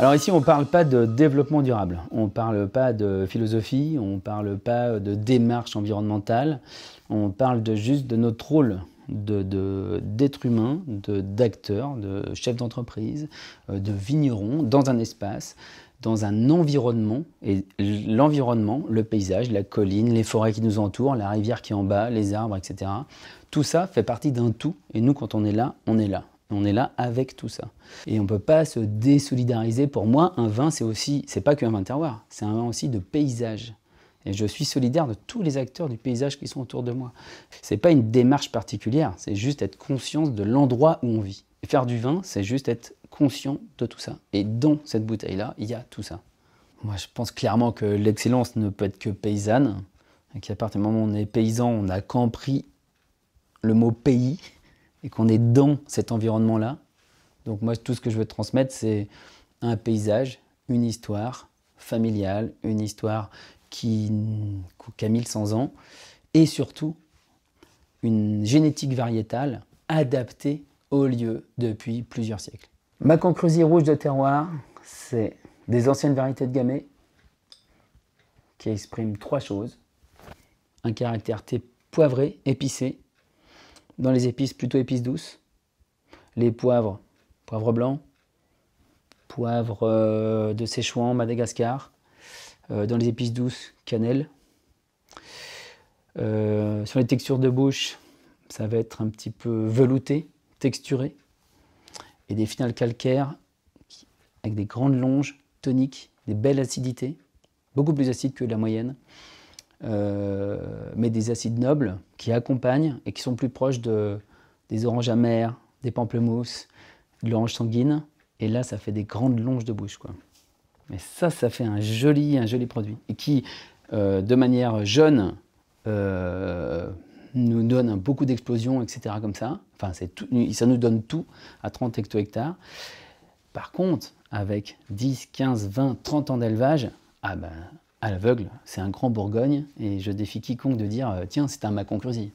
Alors ici, on ne parle pas de développement durable, on ne parle pas de philosophie, on ne parle pas de démarche environnementale, on parle juste de notre rôle d'être humain, d'acteur, de chef d'entreprise, de vigneron dans un espace, dans un environnement. Et l'environnement, le paysage, la colline, les forêts qui nous entourent, la rivière qui est en bas, les arbres, etc. Tout ça fait partie d'un tout. Et nous, quand on est là, on est là. On est là avec tout ça. Et on ne peut pas se désolidariser. Pour moi, un vin, c'est pas qu'un vin de terroir, c'est un vin aussi de paysage. Et je suis solidaire de tous les acteurs du paysage qui sont autour de moi. C'est pas une démarche particulière, c'est juste être conscient de l'endroit où on vit. Et faire du vin, c'est juste être conscient de tout ça. Et dans cette bouteille-là, il y a tout ça. Moi, je pense clairement que l'excellence ne peut être que paysanne. Et qu'à partir du moment où on est paysan, on a compris le mot pays. Et qu'on est dans cet environnement-là. Donc moi, tout ce que je veux transmettre, c'est un paysage, une histoire familiale, une histoire qui a 1100 ans, et surtout une génétique variétale adaptée au lieu depuis plusieurs siècles. Ma Concruzi rouge de terroir, c'est des anciennes variétés de gamay qui expriment trois choses. Un caractère thé poivré, épicé, dans les épices, plutôt épices douces. Les poivres, poivre blanc, poivre de Séchouan, Madagascar. Dans les épices douces, cannelle. Sur les textures de bouche, ça va être un petit peu velouté, texturé. Et des finales calcaires avec des grandes longes toniques, des belles acidités, beaucoup plus acides que la moyenne. Mais des acides nobles qui accompagnent et qui sont plus proches des oranges amères, des pamplemousses, de l'orange sanguine. Et là, ça fait des grandes longes de bouche, quoi. Mais ça fait un joli produit. Et qui, de manière jeune, nous donne beaucoup d'explosions, etc. comme ça. Enfin, ça nous donne tout à 30 hecto-hectares. Par contre, avec 10, 15, 20, 30 ans d'élevage, à l'aveugle, c'est un grand Bourgogne, et je défie quiconque de dire « tiens, c'est un Ma Concruzi ».